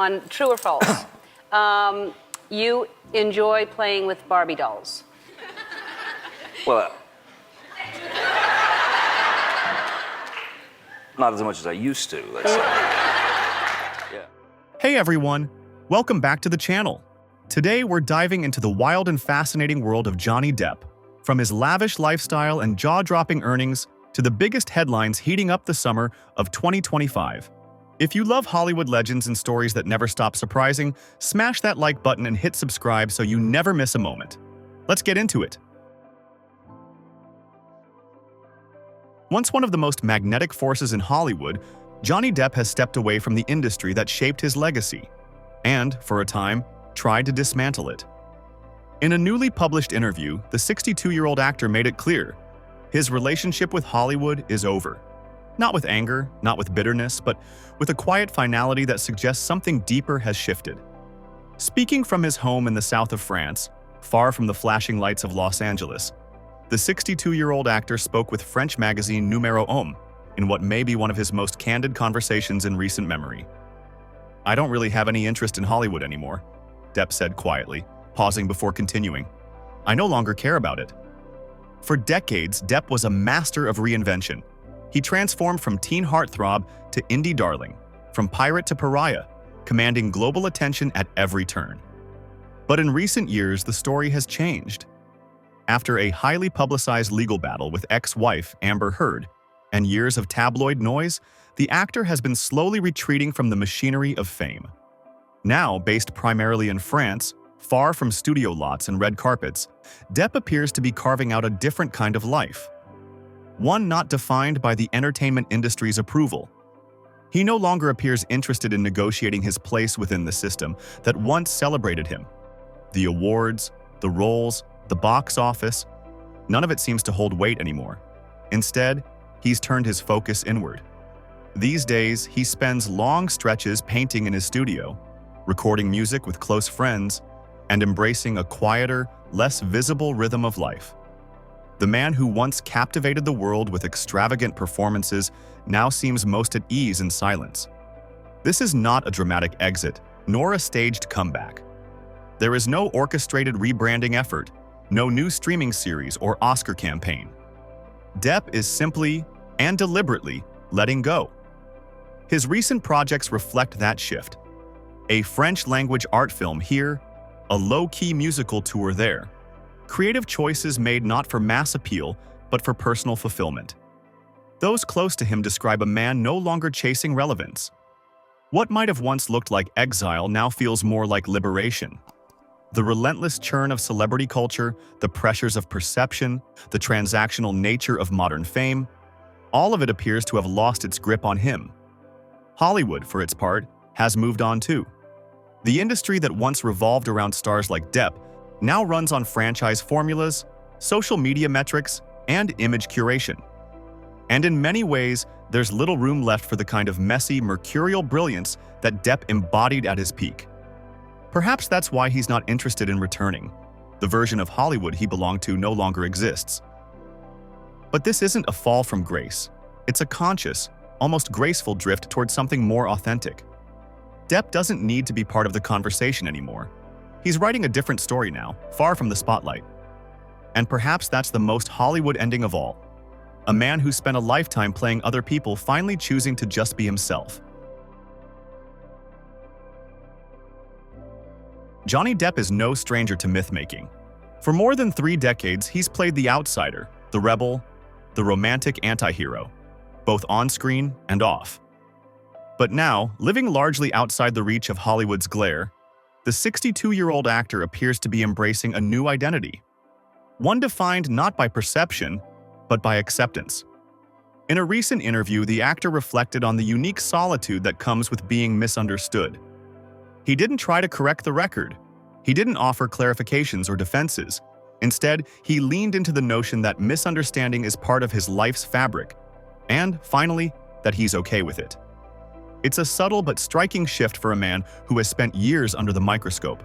on true or false. You enjoy playing with Barbie dolls. Well, not as much as I used to, let's say. Yeah. Hey everyone, welcome back to the channel. Today we're diving into the wild and fascinating world of Johnny Depp, from his lavish lifestyle and jaw-dropping earnings to the biggest headlines heating up the summer of 2025. If you love Hollywood legends and stories that never stop surprising, smash that like button and hit subscribe so you never miss a moment. Let's get into it. Once one of the most magnetic forces in Hollywood, Johnny Depp has stepped away from the industry that shaped his legacy, and, for a time, tried to dismantle it. In a newly published interview, the 62-year-old actor made it clear his relationship with Hollywood is over. Not with anger, not with bitterness, but with a quiet finality that suggests something deeper has shifted. Speaking from his home in the south of France, far from the flashing lights of Los Angeles, the 62-year-old actor spoke with French magazine Numéro 1 in what may be one of his most candid conversations in recent memory. "I don't really have any interest in Hollywood anymore," Depp said quietly, pausing before continuing. "I no longer care about it." For decades, Depp was a master of reinvention. He transformed from teen heartthrob to indie darling, from pirate to pariah, commanding global attention at every turn. But in recent years, the story has changed. After a highly publicized legal battle with ex-wife Amber Heard and years of tabloid noise, the actor has been slowly retreating from the machinery of fame. Now, based primarily in France, far from studio lots and red carpets, Depp appears to be carving out a different kind of life. One not defined by the entertainment industry's approval. He no longer appears interested in negotiating his place within the system that once celebrated him. The awards, the roles, the box office, none of it seems to hold weight anymore. Instead, he's turned his focus inward. These days, he spends long stretches painting in his studio, recording music with close friends, and embracing a quieter, less visible rhythm of life. The man who once captivated the world with extravagant performances now seems most at ease in silence. This is not a dramatic exit, nor a staged comeback. There is no orchestrated rebranding effort, no new streaming series or Oscar campaign. Depp is simply and deliberately letting go. His recent projects reflect that shift. A French-language art film here, a low-key musical tour there. Creative choices made not for mass appeal, but for personal fulfillment. Those close to him describe a man no longer chasing relevance. What might have once looked like exile now feels more like liberation. The relentless churn of celebrity culture, the pressures of perception, the transactional nature of modern fame, all of it appears to have lost its grip on him. Hollywood, for its part, has moved on too. The industry that once revolved around stars like Depp now runs on franchise formulas, social media metrics, and image curation. And in many ways, there's little room left for the kind of messy, mercurial brilliance that Depp embodied at his peak. Perhaps that's why he's not interested in returning. The version of Hollywood he belonged to no longer exists. But this isn't a fall from grace. It's a conscious, almost graceful drift towards something more authentic. Depp doesn't need to be part of the conversation anymore. He's writing a different story now, far from the spotlight. And perhaps that's the most Hollywood ending of all. A man who spent a lifetime playing other people finally choosing to just be himself. Johnny Depp is no stranger to myth-making. For more than 3 decades, he's played the outsider, the rebel, the romantic anti-hero, both on-screen and off. But now, living largely outside the reach of Hollywood's glare, the 62-year-old actor appears to be embracing a new identity. One defined not by perception, but by acceptance. In a recent interview, the actor reflected on the unique solitude that comes with being misunderstood. He didn't try to correct the record. He didn't offer clarifications or defenses. Instead, he leaned into the notion that misunderstanding is part of his life's fabric, and, finally, that he's okay with it. It's a subtle but striking shift for a man who has spent years under the microscope.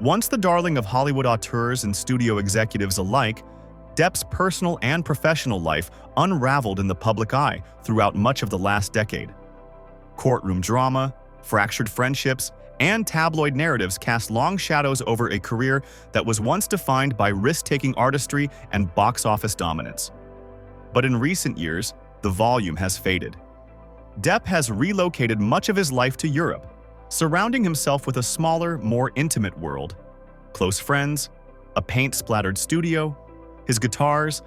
Once the darling of Hollywood auteurs and studio executives alike, Depp's personal and professional life unraveled in the public eye throughout much of the last decade. Courtroom drama, fractured friendships, and tabloid narratives cast long shadows over a career that was once defined by risk-taking artistry and box office dominance. But in recent years, the volume has faded. Depp has relocated much of his life to Europe, surrounding himself with a smaller, more intimate world. Close friends, a paint-splattered studio, his guitars,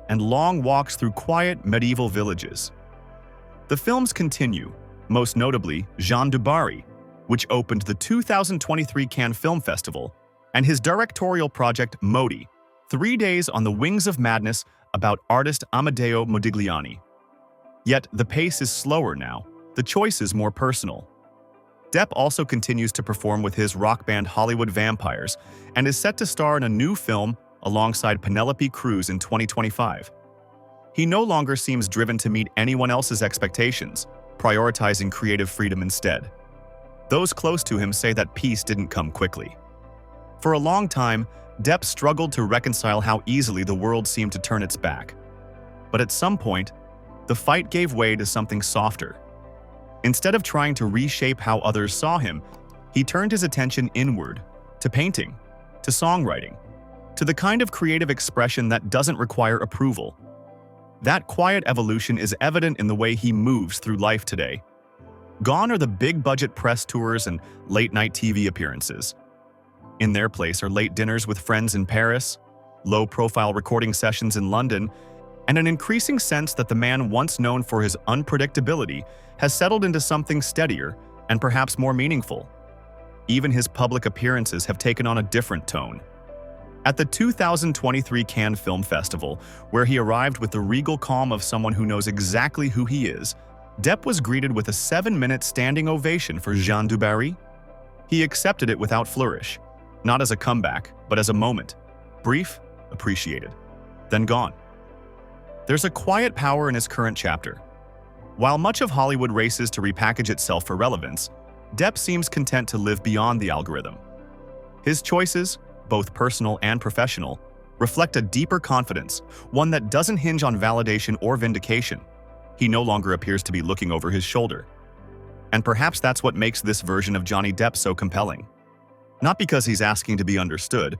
and long walks through quiet medieval villages. The films continue, most notably Jean du Barry, which opened the 2023 Cannes Film Festival, and his directorial project Modi, 3 days on the wings of madness about artist Amedeo Modigliani. Yet the pace is slower now, the choice is more personal. Depp also continues to perform with his rock band Hollywood Vampires and is set to star in a new film alongside Penelope Cruz in 2025. He no longer seems driven to meet anyone else's expectations, prioritizing creative freedom instead. Those close to him say that peace didn't come quickly. For a long time, Depp struggled to reconcile how easily the world seemed to turn its back. But at some point, the fight gave way to something softer. Instead of trying to reshape how others saw him, he turned his attention inward, to painting, to songwriting, to the kind of creative expression that doesn't require approval. That quiet evolution is evident in the way he moves through life today. Gone are the big-budget press tours and late-night TV appearances. In their place are late dinners with friends in Paris, low-profile recording sessions in London, and an increasing sense that the man once known for his unpredictability has settled into something steadier and perhaps more meaningful. Even his public appearances have taken on a different tone. At the 2023 Cannes Film Festival, where he arrived with the regal calm of someone who knows exactly who he is, Depp was greeted with a 7-minute standing ovation for Jean du Barry. He accepted it without flourish, not as a comeback, but as a moment. Brief, appreciated, then gone. There's a quiet power in his current chapter. While much of Hollywood races to repackage itself for relevance, Depp seems content to live beyond the algorithm. His choices, both personal and professional, reflect a deeper confidence, one that doesn't hinge on validation or vindication. He no longer appears to be looking over his shoulder. And perhaps that's what makes this version of Johnny Depp so compelling. Not because he's asking to be understood,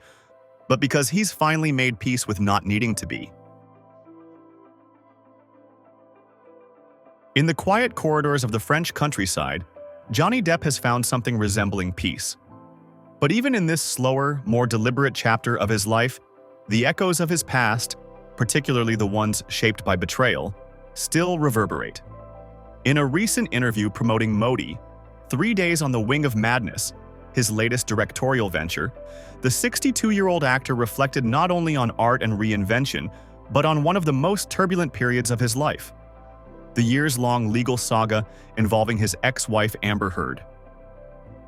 but because he's finally made peace with not needing to be. In the quiet corridors of the French countryside, Johnny Depp has found something resembling peace. But even in this slower, more deliberate chapter of his life, the echoes of his past, particularly the ones shaped by betrayal, still reverberate. In a recent interview promoting Modi, 3 days on the wing of madness, his latest directorial venture, the 62-year-old actor reflected not only on art and reinvention, but on one of the most turbulent periods of his life: the years-long legal saga involving his ex-wife Amber Heard.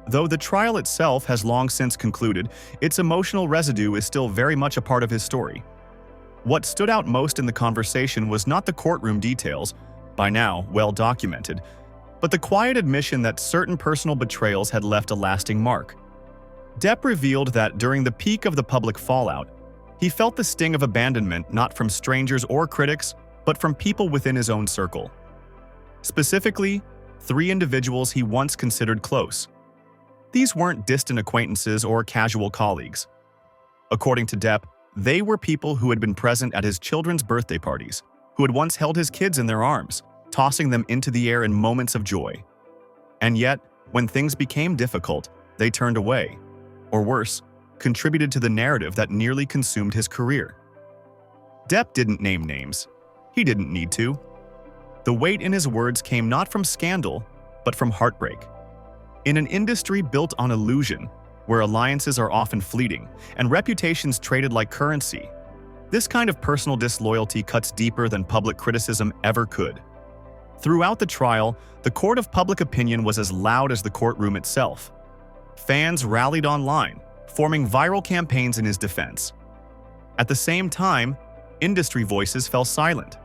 Though the trial itself has long since concluded, its emotional residue is still very much a part of his story. What stood out most in the conversation was not the courtroom details, by now well documented, but the quiet admission that certain personal betrayals had left a lasting mark. Depp revealed that during the peak of the public fallout, he felt the sting of abandonment not from strangers or critics, but from people within his own circle. Specifically, 3 individuals he once considered close. These weren't distant acquaintances or casual colleagues. According to Depp, they were people who had been present at his children's birthday parties, who had once held his kids in their arms, tossing them into the air in moments of joy. And yet, when things became difficult, they turned away, or worse, contributed to the narrative that nearly consumed his career. Depp didn't name names. He didn't need to. The weight in his words came not from scandal, but from heartbreak. In an industry built on illusion, where alliances are often fleeting and reputations traded like currency, this kind of personal disloyalty cuts deeper than public criticism ever could. Throughout the trial, the court of public opinion was as loud as the courtroom itself. Fans rallied online, forming viral campaigns in his defense. At the same time, industry voices fell silent.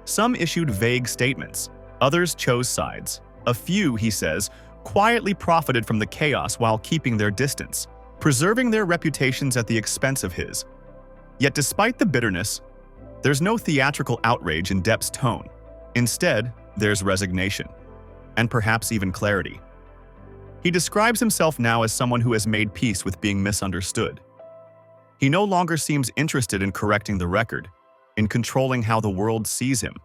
Some issued vague statements, others chose sides. A few, he says, quietly profited from the chaos while keeping their distance, preserving their reputations at the expense of his. Yet despite the bitterness, there's no theatrical outrage in Depp's tone. Instead, there's resignation, and perhaps even clarity. He describes himself now as someone who has made peace with being misunderstood. He no longer seems interested in correcting the record, in controlling how the world sees him.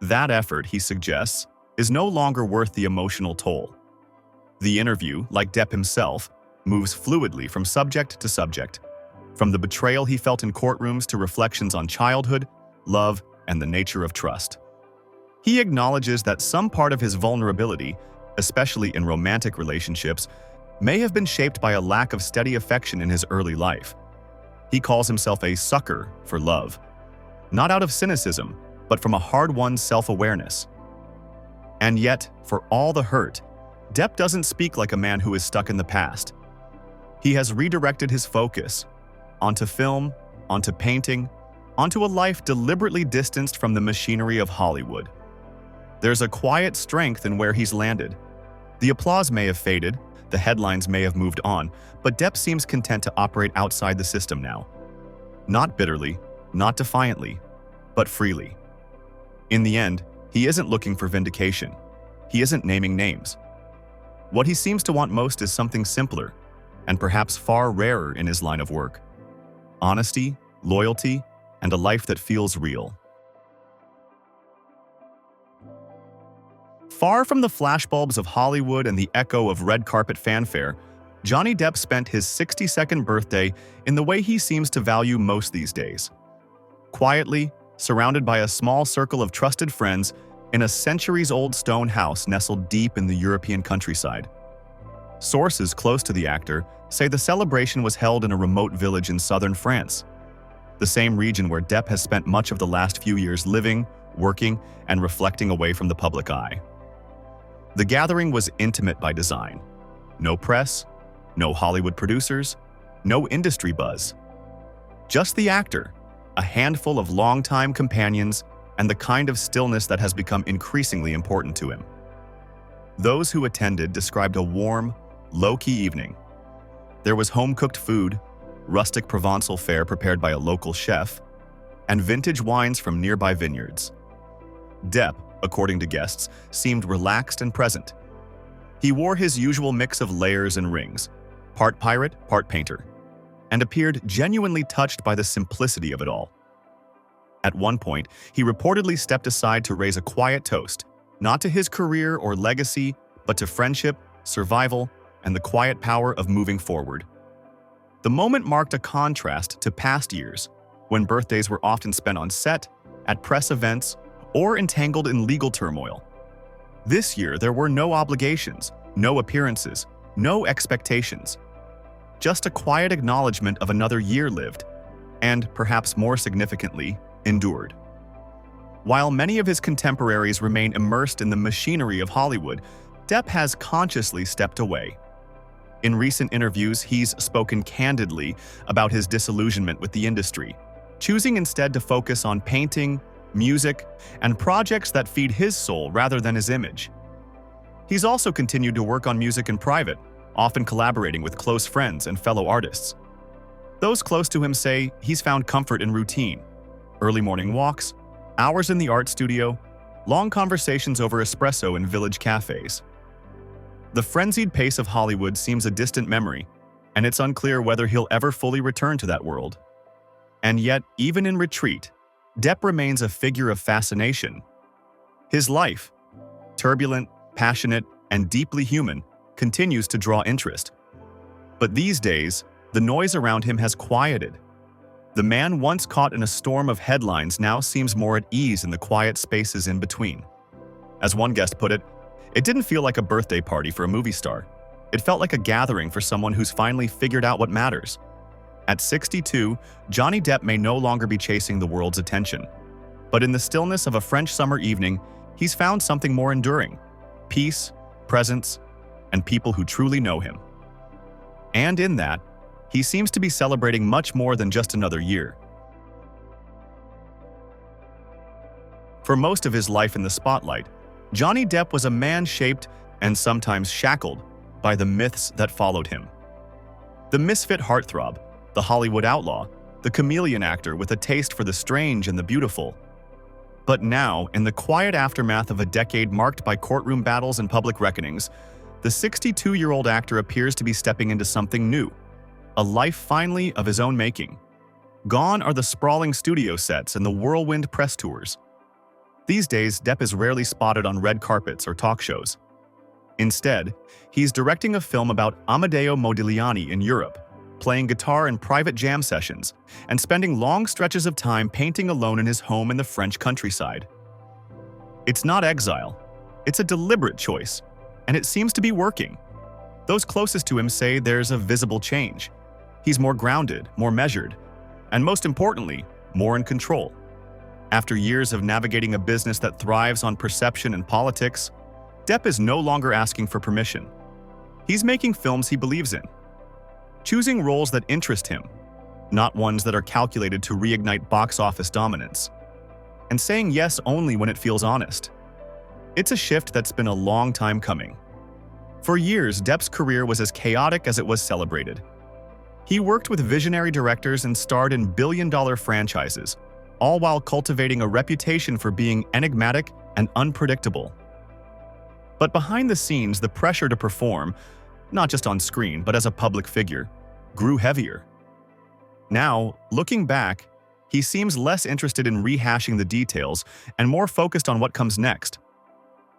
That effort, he suggests, is no longer worth the emotional toll. The interview, like Depp himself, moves fluidly from subject to subject, from the betrayal he felt in courtrooms to reflections on childhood, love, and the nature of trust. He acknowledges that some part of his vulnerability, especially in romantic relationships, may have been shaped by a lack of steady affection in his early life. He calls himself a sucker for love, not out of cynicism, but from a hard-won self-awareness. And yet, for all the hurt, Depp doesn't speak like a man who is stuck in the past. He has redirected his focus onto film, onto painting, onto a life deliberately distanced from the machinery of Hollywood. There's a quiet strength in where he's landed. The applause may have faded, the headlines may have moved on, but Depp seems content to operate outside the system now. Not bitterly, not defiantly, but freely. In the end, he isn't looking for vindication. He isn't naming names. What he seems to want most is something simpler, and perhaps far rarer in his line of work: honesty, loyalty, and a life that feels real. Far from the flashbulbs of Hollywood and the echo of red carpet fanfare, Johnny Depp spent his 62nd birthday in the way he seems to value most these days. Quietly, surrounded by a small circle of trusted friends in a centuries-old stone house nestled deep in the European countryside. Sources close to the actor say the celebration was held in a remote village in southern France, the same region where Depp has spent much of the last few years living, working, and reflecting away from the public eye. The gathering was intimate by design. No press, no Hollywood producers, no industry buzz. Just the actor, a handful of longtime companions, and the kind of stillness that has become increasingly important to him. Those who attended described a warm, low-key evening. There was home-cooked food, rustic Provençal fare prepared by a local chef, and vintage wines from nearby vineyards. Depp, according to guests, seemed relaxed and present. He wore his usual mix of layers and rings, part pirate, part painter, and appeared genuinely touched by the simplicity of it all. At one point, he reportedly stepped aside to raise a quiet toast, not to his career or legacy, but to friendship, survival, and the quiet power of moving forward. The moment marked a contrast to past years, when birthdays were often spent on set, at press events, or entangled in legal turmoil. This year, there were no obligations, no appearances, no expectations. Just a quiet acknowledgement of another year lived, and, perhaps more significantly, endured. While many of his contemporaries remain immersed in the machinery of Hollywood, Depp has consciously stepped away. In recent interviews, he's spoken candidly about his disillusionment with the industry, choosing instead to focus on painting, music, and projects that feed his soul rather than his image. He's also continued to work on music in private, often collaborating with close friends and fellow artists. Those close to him say he's found comfort in routine: early morning walks, hours in the art studio, long conversations over espresso in village cafes. The frenzied pace of Hollywood seems a distant memory, and it's unclear whether he'll ever fully return to that world. And yet, even in retreat, Depp remains a figure of fascination. His life, turbulent, passionate, and deeply human, continues to draw interest. But these days, the noise around him has quieted. The man once caught in a storm of headlines now seems more at ease in the quiet spaces in between. As one guest put it didn't feel like a birthday party for a movie star. It felt like a gathering for someone who's finally figured out what matters. At 62, Johnny Depp may no longer be chasing the world's attention. But in the stillness of a French summer evening, he's found something more enduring: peace, presence, and people who truly know him. And in that, he seems to be celebrating much more than just another year. For most of his life in the spotlight, Johnny Depp was a man shaped and sometimes shackled by the myths that followed him. The misfit heartthrob, the Hollywood outlaw, the chameleon actor with a taste for the strange and the beautiful. But now, in the quiet aftermath of a decade marked by courtroom battles and public reckonings, the 62-year-old actor appears to be stepping into something new, a life finally of his own making. Gone are the sprawling studio sets and the whirlwind press tours. These days, Depp is rarely spotted on red carpets or talk shows. Instead, he's directing a film about Amedeo Modigliani in Europe, playing guitar in private jam sessions, and spending long stretches of time painting alone in his home in the French countryside. It's not exile, it's a deliberate choice, and it seems to be working. Those closest to him say there's a visible change. He's more grounded, more measured, and most importantly, more in control. After years of navigating a business that thrives on perception and politics, Depp is no longer asking for permission. He's making films he believes in, choosing roles that interest him, not ones that are calculated to reignite box office dominance, and saying yes only when it feels honest. It's a shift that's been a long time coming. For years, Depp's career was as chaotic as it was celebrated. He worked with visionary directors and starred in billion-dollar franchises, all while cultivating a reputation for being enigmatic and unpredictable. But behind the scenes, the pressure to perform, not just on screen but as a public figure, grew heavier. Now, looking back, he seems less interested in rehashing the details and more focused on what comes next.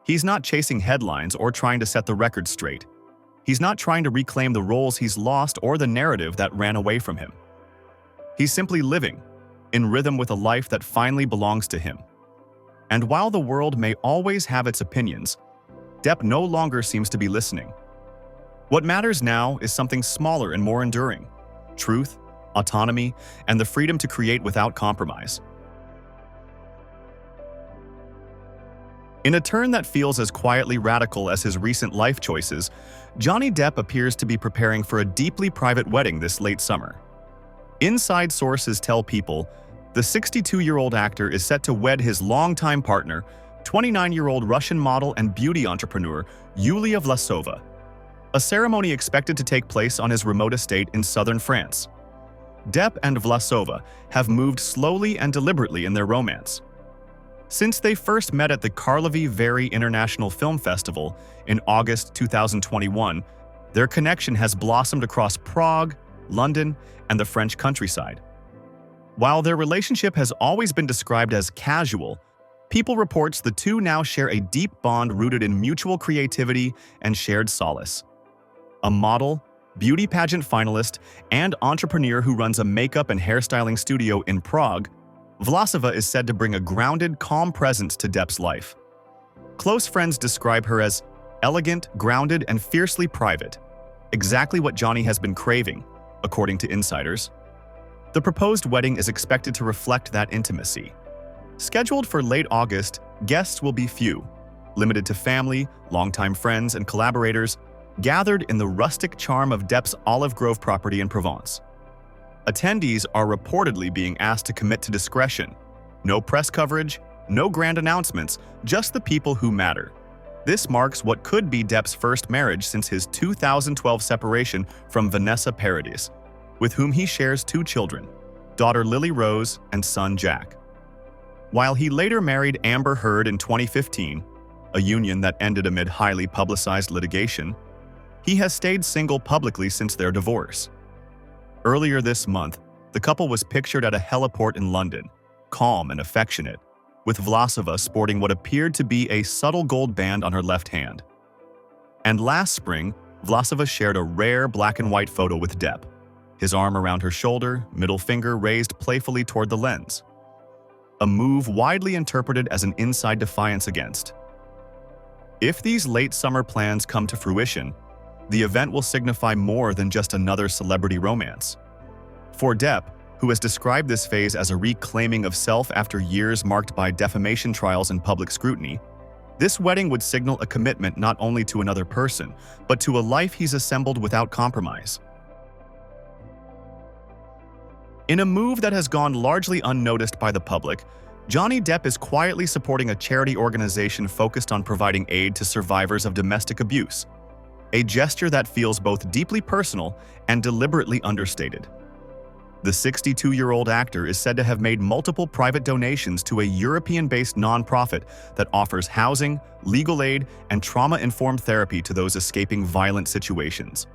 He's not chasing headlines or trying to set the record straight. He's not trying to reclaim the roles he's lost or the narrative that ran away from him. He's simply living, in rhythm with a life that finally belongs to him. And while the world may always have its opinions, Depp no longer seems to be listening. What matters now is something smaller and more enduring: truth, autonomy, and the freedom to create without compromise. In a turn that feels as quietly radical as his recent life choices, Johnny Depp appears to be preparing for a deeply private wedding this late summer. Inside sources tell People the 62-year-old actor is set to wed his longtime partner, 29-year-old Russian model and beauty entrepreneur Yulia Vlasova. A ceremony expected to take place on his remote estate in southern France. Depp and Vlasova have moved slowly and deliberately in their romance. Since they first met at the Karlovy Vary International Film Festival in August 2021, their connection has blossomed across Prague, London, and the French countryside. While their relationship has always been described as casual, People reports the two now share a deep bond rooted in mutual creativity and shared solace. A model, beauty pageant finalist, and entrepreneur who runs a makeup and hairstyling studio in Prague, Vlasova is said to bring a grounded, calm presence to Depp's life. Close friends describe her as elegant, grounded, and fiercely private, exactly what Johnny has been craving, according to insiders. The proposed wedding is expected to reflect that intimacy. Scheduled for late August, guests will be few, limited to family, longtime friends, and collaborators, gathered in the rustic charm of Depp's Olive Grove property in Provence. Attendees are reportedly being asked to commit to discretion. No press coverage, no grand announcements, just the people who matter. This marks what could be Depp's first marriage since his 2012 separation from Vanessa Paradis, with whom he shares two children, daughter Lily Rose and son Jack. While he later married Amber Heard in 2015, a union that ended amid highly publicized litigation, he has stayed single publicly since their divorce. Earlier this month, the couple was pictured at a heliport in London, calm and affectionate, with Vlasova sporting what appeared to be a subtle gold band on her left hand. And last spring, Vlasova shared a rare black and white photo with Depp, his arm around her shoulder, middle finger raised playfully toward the lens. A move widely interpreted as an inside defiance against. If these late summer plans come to fruition, the event will signify more than just another celebrity romance. For Depp, who has described this phase as a reclaiming of self after years marked by defamation trials and public scrutiny, this wedding would signal a commitment not only to another person, but to a life he's assembled without compromise. In a move that has gone largely unnoticed by the public, Johnny Depp is quietly supporting a charity organization focused on providing aid to survivors of domestic abuse, a gesture that feels both deeply personal and deliberately understated. The 62-year-old actor is said to have made multiple private donations to a European-based nonprofit that offers housing, legal aid, and trauma-informed therapy to those escaping violent situations.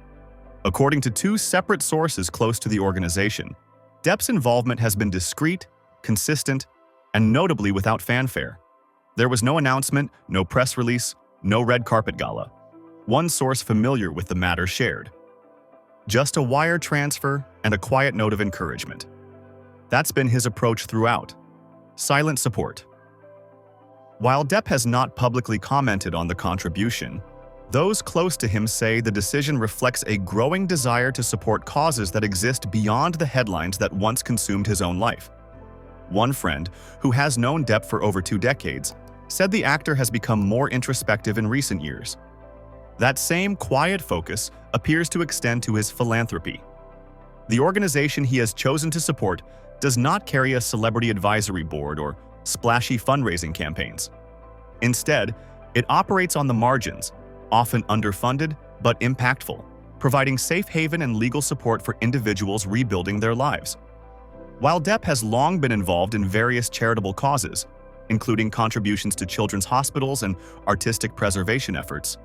According to two separate sources close to the organization, Depp's involvement has been discreet, consistent, and notably without fanfare. There was no announcement, no press release, no red carpet gala. One source familiar with the matter shared. Just a wire transfer and a quiet note of encouragement. That's been his approach throughout. Silent support. While Depp has not publicly commented on the contribution, those close to him say the decision reflects a growing desire to support causes that exist beyond the headlines that once consumed his own life. One friend, who has known Depp for over 2 decades, said the actor has become more introspective in recent years. That same quiet focus appears to extend to his philanthropy. The organization he has chosen to support does not carry a celebrity advisory board or splashy fundraising campaigns. Instead, it operates on the margins, often underfunded but impactful, providing safe haven and legal support for individuals rebuilding their lives. While Depp has long been involved in various charitable causes, including contributions to children's hospitals and artistic preservation efforts,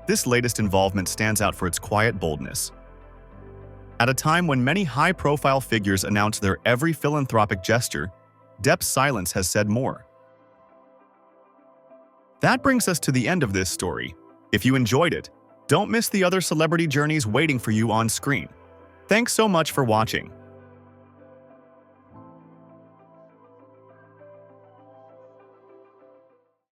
this latest involvement stands out for its quiet boldness. At a time when many high-profile figures announce their every philanthropic gesture, Depp's silence has said more. That brings us to the end of this story. If you enjoyed it, don't miss the other celebrity journeys waiting for you on screen. Thanks so much for watching.